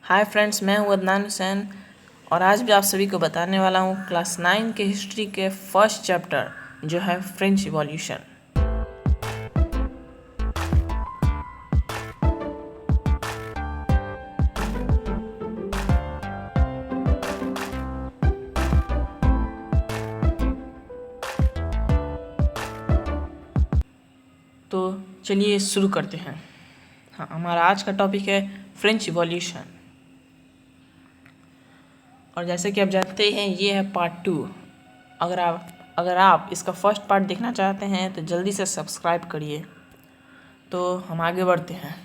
Hi friends, मैं हूँ अदनान हुसैन और आज भी आप सभी को बताने वाला हूँ क्लास 9 के हिस्ट्री के फर्स्ट चैप्टर जो है फ्रेंच रिवॉल्यूशन। तो चलिए शुरू करते हैं। हाँ, हमारा आज का टॉपिक है फ्रेंच रिवॉल्यूशन और जैसे कि आप जानते हैं ये है पार्ट 2। अगर आप इसका फर्स्ट पार्ट देखना चाहते हैं तो जल्दी से सब्सक्राइब करिए। तो हम आगे बढ़ते हैं।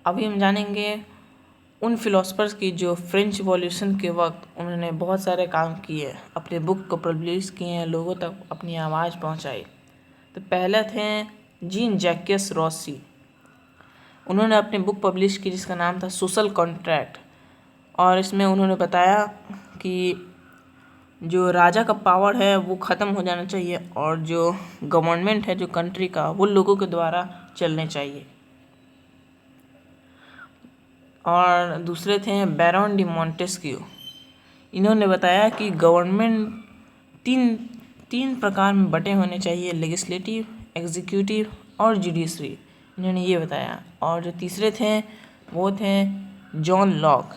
अभी हम जानेंगे उन फिलोसफर्स की जो फ्रेंच रिवॉल्यूशन के वक्त उन्होंने बहुत सारे काम किए, अपने बुक को पब्लिश किए हैं, लोगों तक अपनी आवाज़ पहुंचाई। तो पहले थे जीन जैक्यस रॉसी। उन्होंने अपनी बुक पब्लिश की जिसका नाम था सोशल कॉन्ट्रैक्ट और इसमें उन्होंने बताया कि जो राजा का पावर है वो ख़त्म हो जाना चाहिए और जो गवर्नमेंट है जो कंट्री का वो लोगों के द्वारा चलने चाहिए। और दूसरे थे बैरन डी मॉन्टेस्क्यू। इन्होंने बताया कि गवर्नमेंट तीन प्रकार में बटे होने चाहिए, लेजिस्लेटिव, एग्जीक्यूटिव और जुडिशरी। इन्होंने ये बताया। और जो तीसरे थे वो थे जॉन लॉक।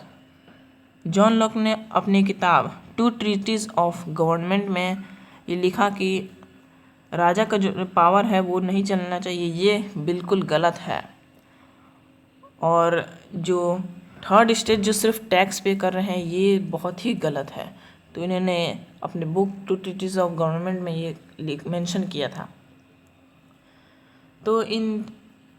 जॉन लॉक ने अपनी किताब टू ट्रीटीज ऑफ गवर्नमेंट में ये लिखा कि राजा का जो पावर है वो नहीं चलना चाहिए, ये बिल्कुल गलत है। और जो थर्ड स्टेट जो सिर्फ टैक्स पे कर रहे हैं ये बहुत ही गलत है। तो इन्होंने अपने book Two Treatises of Government में ये मेंशन किया था। तो इन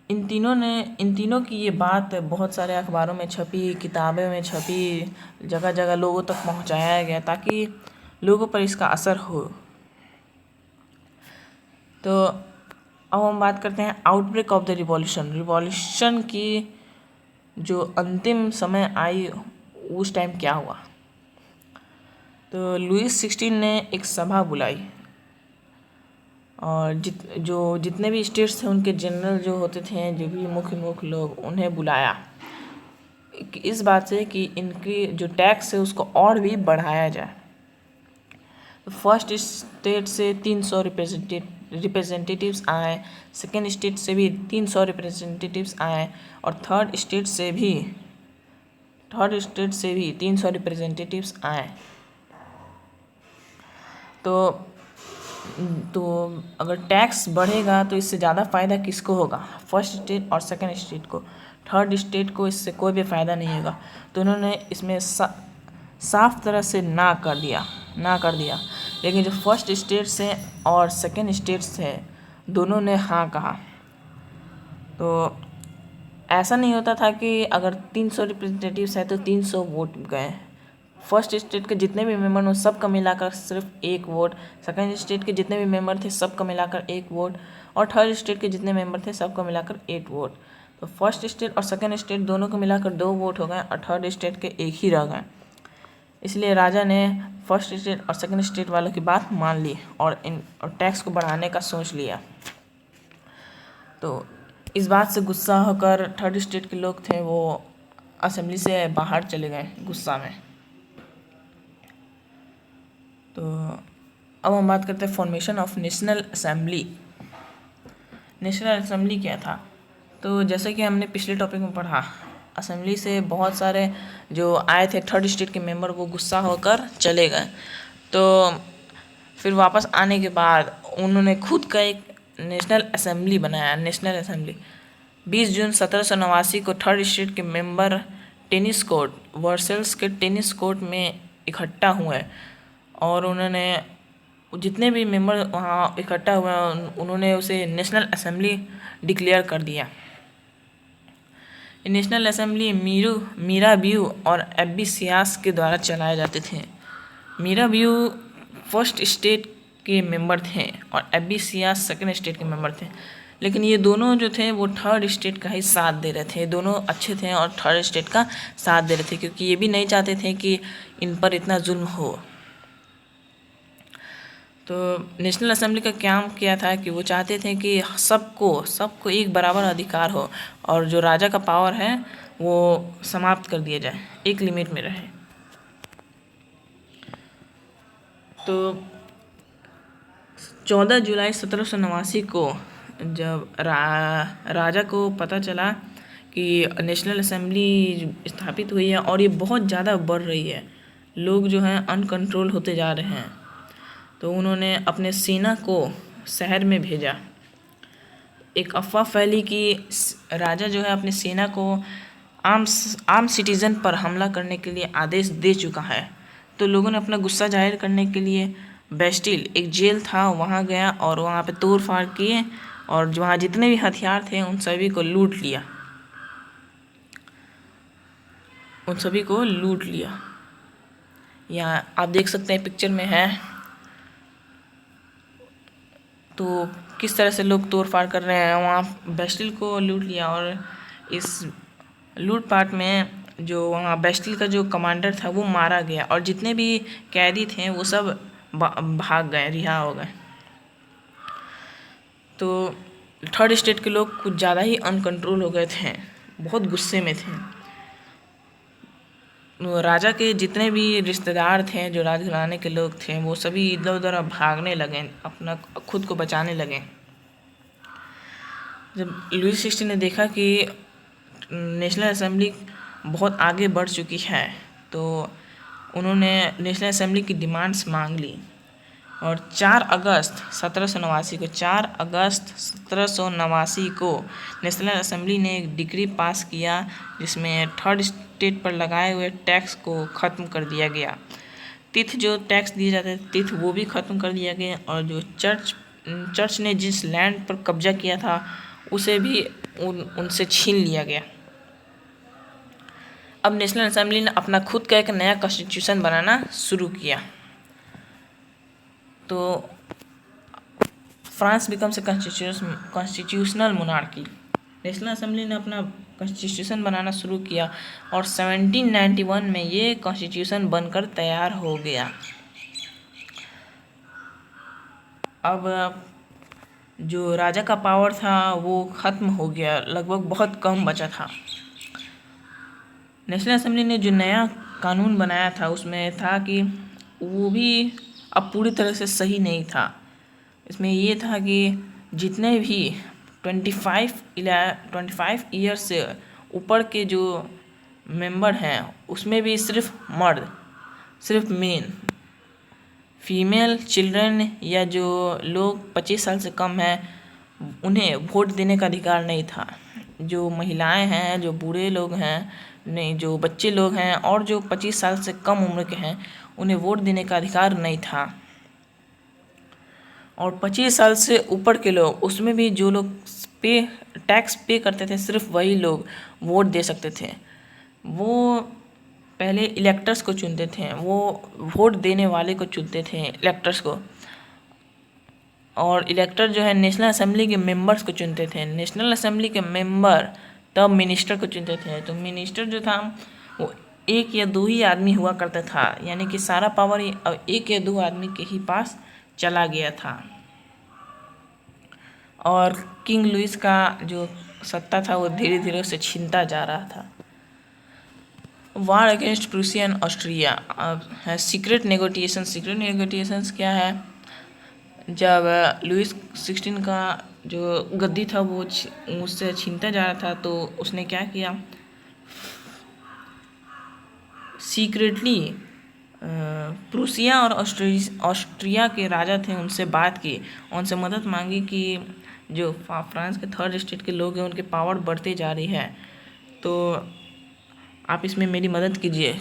तीनों की ये बात बहुत सारे अखबारों में छपी, किताबों में छपी, जगह जगह लोगों तक पहुंचाया गया ताकि लोगों पर इसका असर हो। तो अब हम बात करते हैं आउटब्रेक ऑफ द रिवॉल्यूशन की जो अंतिम समय आई उस टाइम क्या हुआ। तो लुईस 16 ने एक सभा बुलाई और जितने भी स्टेट्स थे उनके जनरल जो होते थे, जो भी मुख्य लोग, उन्हें बुलाया इस बात से कि इनकी जो टैक्स है उसको और भी बढ़ाया जाए। फर्स्ट स्टेट से 300 रिप्रेजेंटेटिव्स आए, सेकेंड स्टेट से भी 300 रिप्रेजेंटेटिव्स आए और थर्ड स्टेट से भी 300 रिप्रेजेंटेटिव्स आए। तो अगर टैक्स बढ़ेगा तो इससे ज़्यादा फ़ायदा किसको होगा? फर्स्ट स्टेट और सेकेंड स्टेट को। थर्ड स्टेट को इससे कोई भी फ़ायदा नहीं होगा। तो उन्होंने इसमें साफ तरह से ना कर दिया। लेकिन जो फर्स्ट स्टेट्स हैं और सेकेंड स्टेट्स हैं दोनों ने हाँ कहा। तो ऐसा नहीं होता था कि अगर 300 रिप्रेजेंटेटिव्स है तो 300 वोट गए। फर्स्ट स्टेट के जितने भी मेंबर हो सबका मिलाकर सिर्फ एक वोट, सेकेंड स्टेट के जितने भी मेंबर थे सबका मिलाकर एक वोट और थर्ड स्टेट के जितने मेंबर थे सबका मिलाकर 8 वोट। तो फर्स्ट स्टेट और सेकेंड स्टेट दोनों को मिलाकर 2 वोट हो गए और थर्ड स्टेट के एक ही रह गए। इसलिए राजा ने फर्स्ट स्टेट और सेकेंड स्टेट वालों की बात मान ली और टैक्स को बढ़ाने का सोच लिया। तो इस बात से गुस्सा होकर थर्ड स्टेट के लोग थे वो असेंबली से बाहर चले गए गुस्सा में। तो अब हम बात करते हैं formation of national assembly. National assembly क्या था? तो जैसे कि हमने पिछले टॉपिक में पढ़ा, असेंबली से बहुत सारे जो आए थे थर्ड स्टेट के मेंबर वो गुस्सा होकर चले गए। तो फिर वापस आने के बाद उन्होंने खुद का एक नेशनल असेंबली बनाया। नेशनल असेंबली 20 जून 1789 को थर्ड स्टेट के मेंबर टेनिस कोर्ट वर्सेल्स के टेनिस कोर्ट में इकट्ठा हुए और उन्होंने जितने भी मेंबर वहाँ इकट्ठा हुए उन्होंने उसे नेशनल असेंबली डिक्लेयर कर दिया। नेशनल असेंबली मीराबियू और एब्बी सियास के द्वारा चलाए जाते थे। मीराबियू फर्स्ट स्टेट के मेंबर थे और एब्बी सियास सेकेंड स्टेट के मेंबर थे। लेकिन ये दोनों जो थे वो थर्ड स्टेट का ही साथ दे रहे थे। दोनों अच्छे थे और थर्ड स्टेट का साथ दे रहे थे क्योंकि ये भी नहीं चाहते थे कि इन पर इतना जुल्म हो। तो नेशनल असेंबली का काम किया था कि वो चाहते थे कि सबको एक बराबर अधिकार हो और जो राजा का पावर है वो समाप्त कर दिया जाए, एक लिमिट में रहे। तो 14 जुलाई 1789 को जब राजा को पता चला कि नेशनल असेंबली स्थापित हुई है और ये बहुत ज़्यादा बढ़ रही है, लोग जो हैं अनकंट्रोल होते जा रहे हैं, तो उन्होंने अपने सेना को शहर में भेजा। एक अफवाह फैली कि राजा जो है अपने सेना को आम सिटीज़न पर हमला करने के लिए आदेश दे चुका है। तो लोगों ने अपना गुस्सा जाहिर करने के लिए बेस्टिल, एक जेल था, वहाँ गया और वहाँ पे तोड़ फाड़ किए और वहाँ जितने भी हथियार थे उन सभी को लूट लिया। यहाँ आप देख सकते हैं पिक्चर में है, तो किस तरह से लोग तोड़ फाड़ कर रहे हैं। वहाँ बेस्टिल को लूट लिया और इस लूटपाट में जो वहाँ बेस्टिल का जो कमांडर था वो मारा गया और जितने भी कैदी थे वो सब भाग गए, रिहा हो गए। तो थर्ड स्टेट के लोग कुछ ज़्यादा ही अनकंट्रोल हो गए थे, बहुत गुस्से में थे। राजा के जितने भी रिश्तेदार थे, जो राजघराने के लोग थे, वो सभी इधर उधर भागने लगे, अपना खुद को बचाने लगे। जब लुई 16 ने देखा कि नेशनल असेंबली बहुत आगे बढ़ चुकी है, तो उन्होंने नेशनल असेंबली की डिमांड्स मांग ली और 4 अगस्त 1789 को नेशनल असेंबली ने एक डिक्री पास किया जिसमें थर्ड स्टेट पर लगाए हुए टैक्स को ख़त्म कर दिया गया। तिथ जो टैक्स दिए जाते थे तिथ वो भी ख़त्म कर दिया गया और जो चर्च ने जिस लैंड पर कब्जा किया था उसे भी उनसे छीन लिया गया। अब नेशनल असेंबली ने अपना खुद का एक नया कॉन्स्टिट्यूशन बनाना शुरू किया। तो France becomes a constitutional monarchy. National assembly ने अपना कॉन्स्टिट्यूशन बनाना शुरू किया और 1791 में ये कॉन्स्टिट्यूशन बनकर तैयार हो गया। अब जो राजा का पावर था वो ख़त्म हो गया, लगभग बहुत कम बचा था। नेशनल असेंबली ने जो नया कानून बनाया था उसमें था कि वो भी अब पूरी तरह से सही नहीं था। इसमें ये था कि जितने भी 25 ईयर से ऊपर के जो मेंबर हैं उसमें भी सिर्फ मेन, फीमेल चिल्ड्रन या जो लोग 25 साल से कम हैं उन्हें वोट देने का अधिकार नहीं था। जो महिलाएं हैं, जो बूढ़े लोग हैं, नहीं जो बच्चे लोग हैं और जो 25 साल से कम उम्र के हैं उन्हें वोट देने का अधिकार नहीं था। और 25 साल से ऊपर के लोग, उसमें भी जो लोग टैक्स पे करते थे सिर्फ वही लोग वोट दे सकते थे। वो पहले इलेक्टर्स को चुनते थे, वो वोट देने वाले को चुनते थे, इलेक्टर्स को। और इलेक्टर जो है नेशनल असेंबली के मेंबर्स को चुनते थे। नेशनल असेंबली के मेंबर तब मिनिस्टर को चुनते थे। तो मिनिस्टर जो था वो 1 या 2 ही आदमी हुआ करता था, यानी कि सारा पावर अब 1 या 2 आदमी के ही पास चला गया था। और किंग लुइस का जो सत्ता था वो धीरे धीरे उसे छीनता जा रहा था। वार अगेंस्ट प्रूसिया एंड ऑस्ट्रिया। अब है सीक्रेट नेगोटिएशंस क्या है, जब लुइस 16 का जो गद्दी था वो उससे छीनता जा रहा था तो उसने क्या किया, सीक्रेटली प्रूसिया और ऑस्ट्रिया के राजा थे उनसे बात की, उनसे मदद मांगी कि जो फ्रांस के थर्ड स्टेट के लोग हैं उनके पावर बढ़ते जा रही है, तो आप इसमें मेरी मदद कीजिए।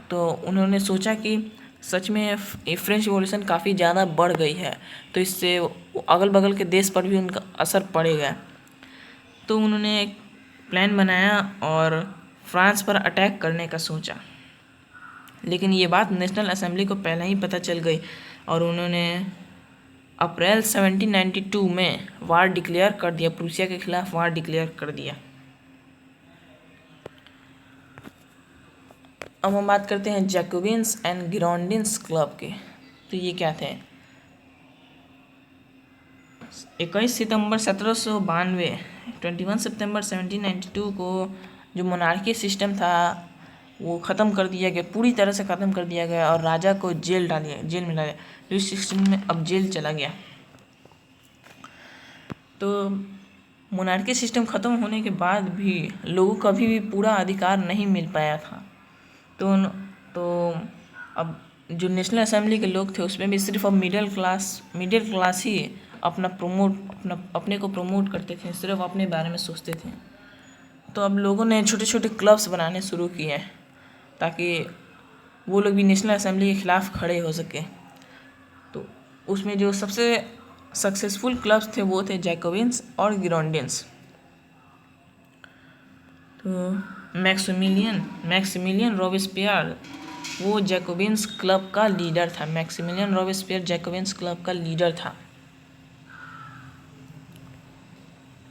तो उन्होंने सोचा कि सच में फ्रेंच रिवॉल्यूशन काफ़ी ज़्यादा बढ़ गई है, तो इससे अगल बगल के देश पर भी उनका असर पड़ेगा। तो उन्होंने एक प्लान बनाया और फ्रांस पर अटैक करने का सोचा। लेकिन ये बात नेशनल असेंबली को पहले ही पता चल गई और उन्होंने अप्रैल 1792 में वार डिक्लेयर कर दिया, प्रूसिया के खिलाफ वार डिक्लेयर कर दिया। अब हम बात करते हैं जैकोबिन्स एंड गिरोंडिन्स क्लब के। तो ये क्या थे, 21 सितंबर 1792 21 सितंबर 1792 को जो मोनार्की सिस्टम था वो ख़त्म कर दिया गया, पूरी तरह से ख़त्म कर दिया गया और राजा को जेल में डाला गया। लुईस 16 में अब जेल चला गया। तो मोनार्की सिस्टम ख़त्म होने के बाद भी लोगों को अभी भी पूरा अधिकार नहीं मिल पाया था। तो अब जो नेशनल असेंबली के लोग थे उसमें भी सिर्फ अब मिडिल क्लास ही अपने को प्रमोट करते थे, सिर्फ अपने बारे में सोचते थे। तो अब लोगों ने छोटे छोटे क्लब्स बनाने शुरू किए ताकि वो लोग भी नेशनल असेंबली के खिलाफ खड़े हो सके। तो उसमें जो सबसे सक्सेसफुल क्लब्स थे वो थे जैकोबिन्स और गिरोंडियंस। तो मैक्सिमिलियन रॉबेस्पियर वो जैकोबिन्स क्लब का लीडर था। मैक्सिमिलियन रॉबेस्पियर जैकोबिन्स क्लब का लीडर था।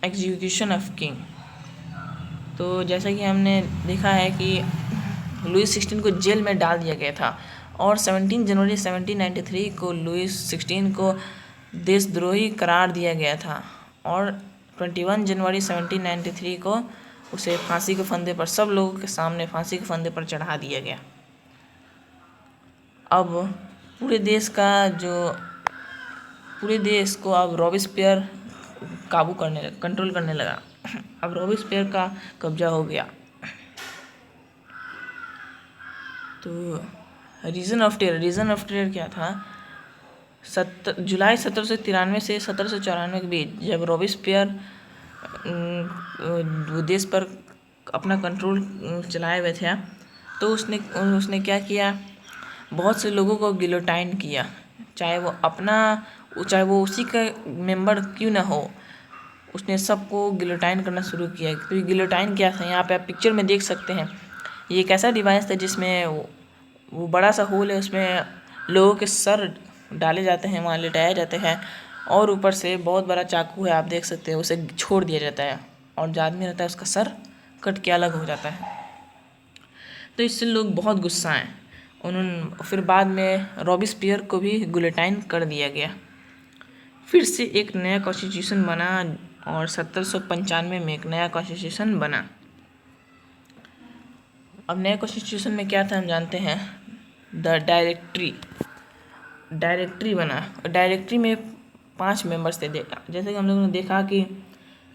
Execution of king. तो जैसा कि हमने देखा है कि लुईस 16 को जेल में डाल दिया गया था और 17 जनवरी 1793 को लुईस 16 को देशद्रोही करार दिया गया था और 21 जनवरी 1793 को उसे फांसी के फंदे पर सब लोगों के सामने फांसी के फंदे पर चढ़ा दिया गया। अब पूरे देश को अब रॉबेस्पियर कंट्रोल करने लगा। अब रॉबेस्पियर का कब्जा हो गया। तो रीजन ऑफ टेरर क्या था? जुलाई 1793 से 1794 के बीच जब रॉबेस्पियर देश पर अपना कंट्रोल चलाए हुए थे तो उसने क्या किया, बहुत से लोगों को गिलोटाइन किया, चाहे वो उसी का मेंबर क्यों ना हो, उसने सबको गिलोटाइन करना शुरू किया। तो गिलोटाइन क्या था, यहाँ पे आप पिक्चर में देख सकते हैं। ये एक ऐसा डिवाइस था जिसमें वो बड़ा सा होल है, उसमें लोगों के सर डाले जाते हैं, वहाँ लिटाए जाते हैं और ऊपर से बहुत बड़ा चाकू है, आप देख सकते हैं, उसे छोड़ दिया जाता है और जो आदमी रहता है उसका सर कट के अलग हो जाता है। तो इससे लोग बहुत गुस्सा हैं। फिर बाद में रॉबेस्पियर को भी गिलोटाइन कर दिया गया। फिर से एक नया कॉन्स्टिट्यूशन बना और 1795 में एक नया कॉन्स्टिट्यूशन बना। अब नए कॉन्स्टिट्यूशन में क्या था हम जानते हैं। द डायरेक्टरी बना। डायरेक्टरी में 5 मेंबर्स थे। जैसे कि हम लोगों ने देखा कि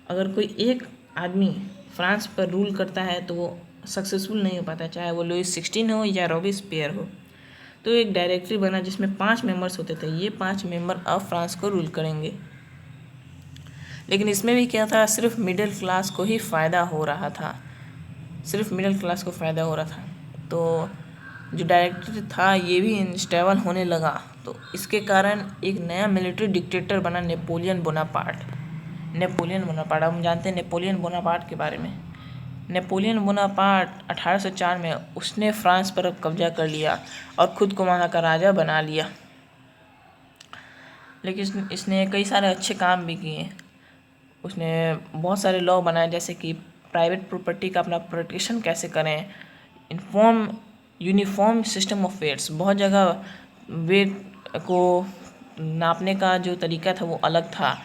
अगर कोई एक आदमी फ्रांस पर रूल करता है तो वो सक्सेसफुल नहीं हो पाता, चाहे वो लुईस 16 हो या रॉबेस्पियर हो। तो एक डायरेक्टरी बना जिसमें 5 मेंबर्स होते थे। ये 5 मेंबर अब फ्रांस को रूल करेंगे। लेकिन इसमें भी क्या था, सिर्फ मिडिल क्लास को ही फ़ायदा हो रहा था, तो जो डायरेक्टरी था ये भी अनस्टेबल होने लगा। तो इसके कारण एक नया मिलिट्री डिक्टेटर बना, नेपोलियन बोनापार्ट। हम जानते हैं नेपोलियन बोनापार्ट के बारे में। नेपोलियन बोनापार्ट 1804 में उसने फ्रांस पर कब्जा कर लिया और ख़ुद को वहाँ का राजा बना लिया। लेकिन इसने कई सारे अच्छे काम भी किए। उसने बहुत सारे लॉ बनाए, जैसे कि प्राइवेट प्रॉपर्टी का अपना प्रोटेक्शन कैसे करें, यूनिफॉर्म सिस्टम ऑफ वेट्स, बहुत जगह वेट को नापने का जो तरीका था वो अलग था,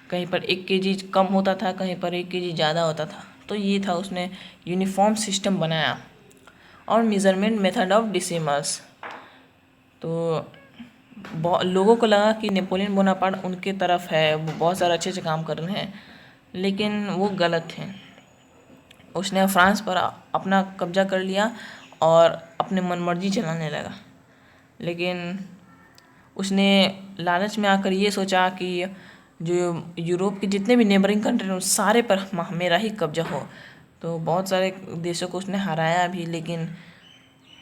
कहीं पर 1 kg कम होता था, कहीं पर 1 kg ज़्यादा होता था। तो ये था, उसने यूनिफॉर्म सिस्टम बनाया। और मेज़रमेंट मेथड ऑफ डिसिमल्स। तो लोगों को लगा कि नेपोलियन बोनापार्ट उनके तरफ है, वो बहुत सारे अच्छे काम कर रहे हैं, लेकिन वो गलत थे। उसने फ्रांस पर अपना कब्जा कर लिया और अपने मनमर्जी चलाने लगा। लेकिन उसने लालच में आकर ये सोचा कि जो यूरोप के जितने भी नेबरिंग कंट्री हैं उन सारे पर मेरा ही कब्जा हो। तो बहुत सारे देशों को उसने हराया भी, लेकिन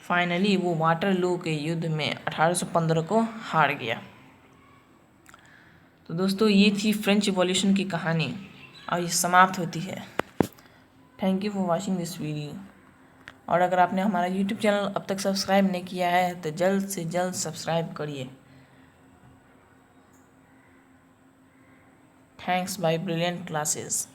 फाइनली वो वाटरलू के युद्ध में 1815 को हार गया। तो दोस्तों ये थी फ्रेंच रिवॉल्यूशन की कहानी और ये समाप्त होती है। Thank you for watching this video. और अगर आपने हमारा यूट्यूब चैनल अब तक सब्सक्राइब नहीं किया है तो जल्द से जल्द सब्सक्राइब करिए। Thanks by Brilliant classes.